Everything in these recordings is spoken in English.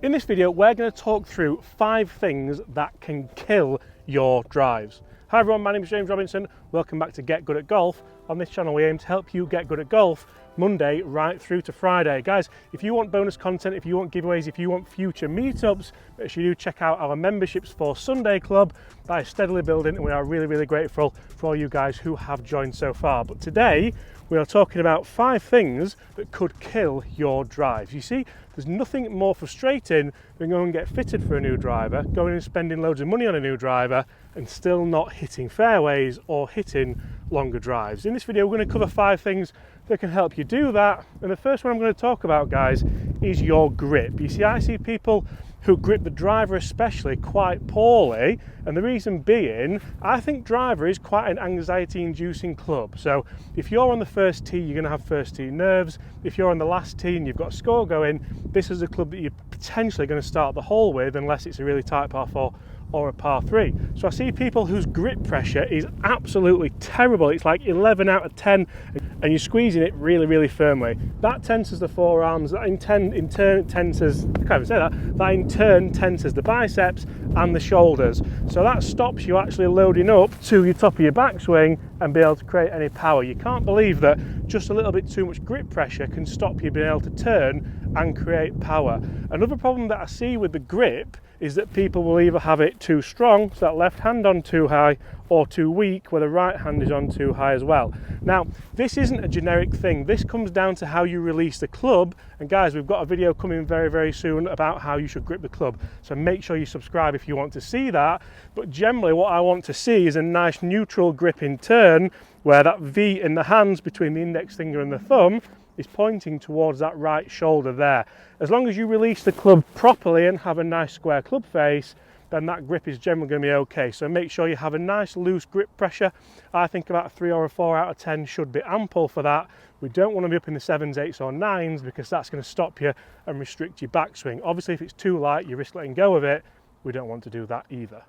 In this video, we're going to talk through 5 things that can kill your drives. Hi everyone, my name is James Robinson. Welcome back to Get Good at Golf. On this channel, we aim to help you get good at golf Monday right through to Friday. Guys, if you want bonus content, if you want giveaways, if you want future meetups, make sure you do check out our memberships for Sunday Club. That is steadily building and we are really grateful for all you guys who have joined so far. But today, we are talking about 5 things that could kill your drives. You see, there's nothing more frustrating than going and get fitted for a new driver, going and spending loads of money on a new driver and still not hitting fairways or hitting longer drives. In this video, we're going to cover 5 things that can help you do that. And the first one I'm going to talk about, guys, is your grip. You see, I see people who grip the driver especially quite poorly, and the reason being, I think driver is quite an anxiety inducing club. So if you're on the first tee, you're going to have first tee nerves. If you're on the last tee and you've got a score going, this is a club that you're potentially going to start the hole with unless it's a really tight par 4 or a par 3. So I see people whose grip pressure is absolutely terrible. It's like 11 out of 10 and you're squeezing it really firmly. That tenses the forearms, that in turn tenses, I can't even say that in turn tenses the biceps and the shoulders. So that stops you actually loading up to your top of your backswing and be able to create any power. You can't believe that just a little bit too much grip pressure can stop you being able to turn and create power. Another problem that I see with the grip is that people will either have it too strong, so that left hand on too high, or too weak, where the right hand is on too high as well. Now, this isn't a generic thing. This comes down to how you release the club. And guys, we've got a video coming very soon about how you should grip the club. So make sure you subscribe if you want to see that. But generally what I want to see is a nice neutral grip in turn, where that V in the hands between the index finger and the thumb is pointing towards that right shoulder there. As long as you release the club properly and have a nice square club face, then that grip is generally going to be okay. So make sure you have a nice loose grip pressure. I think about a 3 or a 4 out of 10 should be ample for that. We don't want to be up in the 7s, 8s or 9s because that's going to stop you and restrict your backswing. Obviously if it's too light, you risk letting go of it. We don't want to do that either.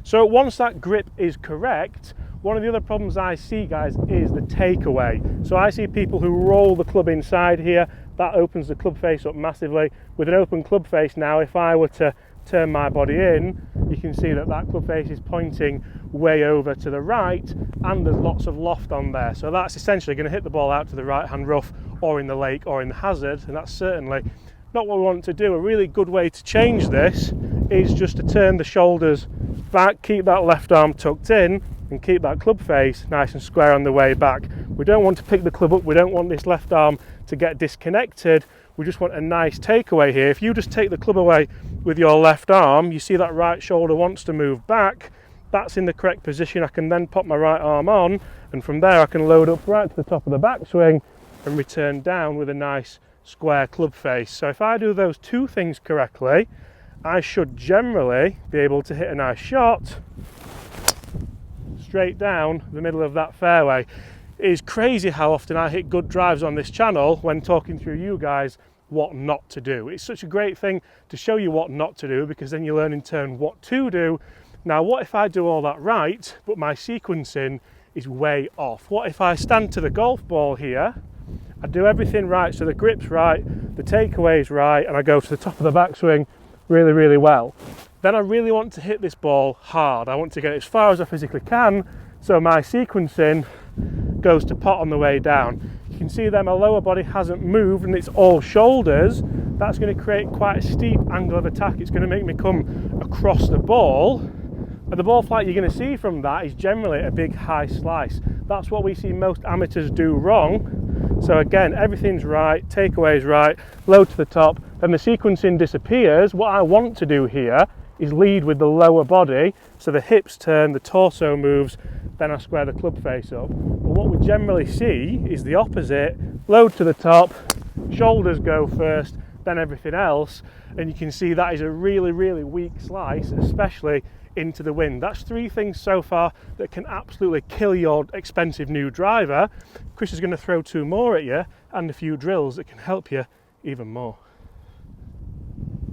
So once that grip is correct, one of the other problems I see, guys, is the takeaway. So I see people who roll the club inside here. That opens the club face up massively. With an open club face now, if I were to turn my body in, you can see that that club face is pointing way over to the right and there's lots of loft on there. So that's essentially going to hit the ball out to the right hand rough or in the lake or in the hazard, and that's certainly not what we want to do. A really good way to change this is just to turn the shoulders back, keep that left arm tucked in and keep that club face nice and square on the way back. We don't want to pick the club up, we don't want this left arm to get disconnected, we just want a nice takeaway here. If you just take the club away with your left arm, you see that right shoulder wants to move back, that's in the correct position. I can then pop my right arm on and from there I can load up right to the top of the backswing and return down with a nice square club face. So if I do those 2 things correctly, I should generally be able to hit a nice shot straight down the middle of that fairway. It is crazy how often I hit good drives on this channel when talking through you guys what not to do. It's such a great thing to show you what not to do because then you learn in turn what to do. Now what if I do all that right but my sequencing is way off? What if I stand to the golf ball here, I do everything right, so the grip's right, the takeaway's right, and I go to the top of the backswing really well. Then I really want to hit this ball hard. I want to get it as far as I physically can, so my sequencing goes to pot on the way down. You can see that my lower body hasn't moved and it's all shoulders. That's going to create quite a steep angle of attack. It's going to make me come across the ball. And the ball flight you're going to see from that is generally a big high slice. That's what we see most amateurs do wrong. So again, everything's right, takeaway's right, load to the top, then the sequencing disappears. What I want to do here is lead with the lower body, so the hips turn, the torso moves, then I square the club face up. But what we generally see is the opposite, load to the top, shoulders go first, then everything else, and you can see that is a really weak slice, especially into the wind. That's 3 things so far that can absolutely kill your expensive new driver. Chris is going to throw 2 more at you and a few drills that can help you even more.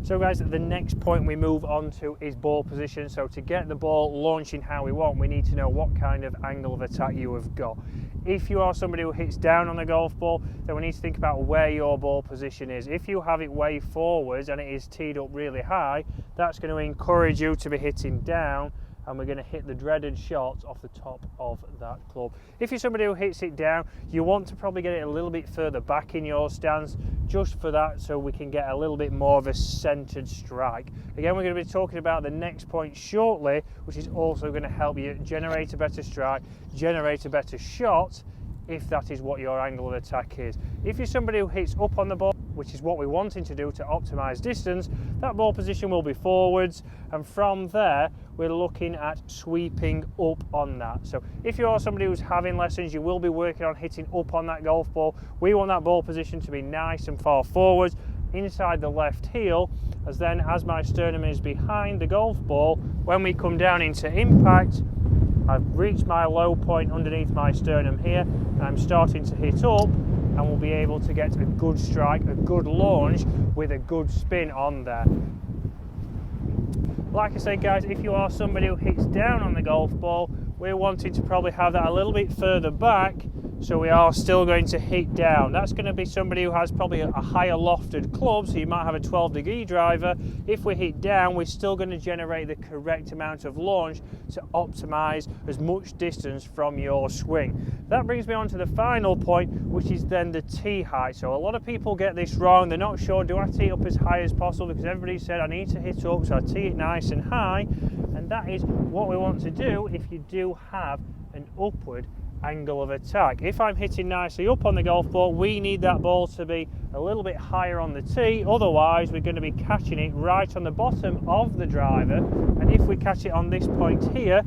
So guys, the next point we move on to is ball position. So to get the ball launching how we want, we need to know what kind of angle of attack you have got. If you are somebody who hits down on the golf ball, then we need to think about where your ball position is. If you have it way forwards and it is teed up really high, that's going to encourage you to be hitting down, and we're going to hit the dreaded shots off the top of that club. If you're somebody who hits it down, you want to probably get it a little bit further back in your stance, just for that, so we can get a little bit more of a centered strike. Again, we're going to be talking about the next point shortly, which is also going to help you generate a better strike, generate a better shot, if that is what your angle of attack is. If you're somebody who hits up on the ball, which is what we're wanting to do to optimize distance, that ball position will be forwards, and from there we're looking at sweeping up on that. So if you're somebody who's having lessons, you will be working on hitting up on that golf ball. We want that ball position to be nice and far forwards inside the left heel, as then as my sternum is behind the golf ball, when we come down into impact, I've reached my low point underneath my sternum here, and I'm starting to hit up, and we'll be able to get a good strike, a good launch with a good spin on there. Like I said guys, if you are somebody who hits down on the golf ball, we're wanting to probably have that a little bit further back, so we are still going to hit down. That's going to be somebody who has probably a higher lofted club, so you might have a 12-degree driver. If we hit down, we're still going to generate the correct amount of launch to optimize as much distance from your swing. That brings me on to the final point, which is then the tee height. So a lot of people get this wrong. They're not sure, do I tee up as high as possible? Because everybody said I need to hit up, so I tee it nice and high. And that is what we want to do if you do have an upward angle of attack. If I'm hitting nicely up on the golf ball, we need that ball to be a little bit higher on the tee, otherwise we're going to be catching it right on the bottom of the driver, and if we catch it on this point here,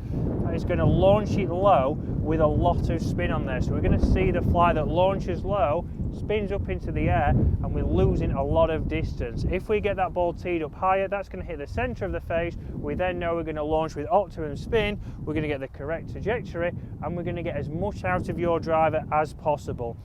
that is going to launch it low with a lot of spin on there. So we're going to see the fly that launches low, spins up into the air, and we're losing a lot of distance. If we get that ball teed up higher, that's going to hit the center of the face. We then know we're going to launch with optimum spin, we're going to get the correct trajectory, and we're going to get as much out of your driver as possible.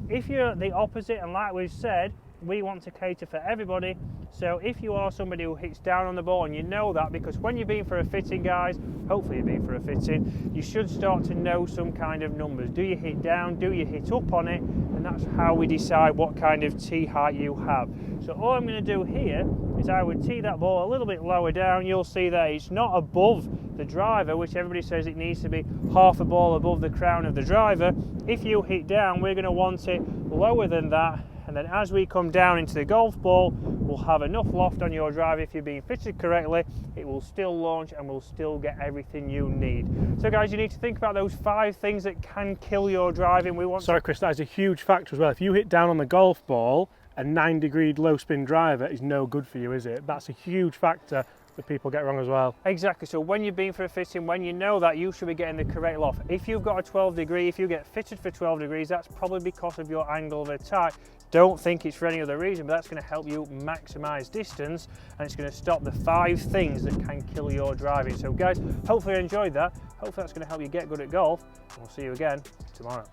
If you're the opposite, and like we've said, we want to cater for everybody, so if you are somebody who hits down on the ball, and you know that, because when you've been for a fitting guys, hopefully you've been for a fitting, you should start to know some kind of numbers. Do you hit down, do you hit up on it? And that's how we decide what kind of tee height you have. So all I'm going to do here is I would tee that ball a little bit lower down. You'll see that it's not above the driver, which everybody says it needs to be half a ball above the crown of the driver. If you hit down, we're going to want it lower than that, and then as we come down into the golf ball, we'll have enough loft on your drive. If you're being fitted correctly, it will still launch and will still get everything you need. So guys, you need to think about those 5 things that can kill your driving. Sorry Chris, that is a huge factor as well. If you hit down on the golf ball, a 9-degree low spin driver is no good for you, is it? That's a huge factor that people get wrong as well. Exactly. So when you've been for a fitting, when you know that, you should be getting the correct loft. If you've got a 12-degree, if you get fitted for 12 degrees, that's probably because of your angle of attack. Don't think it's for any other reason, but that's going to help you maximize distance, and it's going to stop the 5 things that can kill your driving. So guys, hopefully you enjoyed that. Hopefully that's going to help you get good at golf, and we'll see you again tomorrow.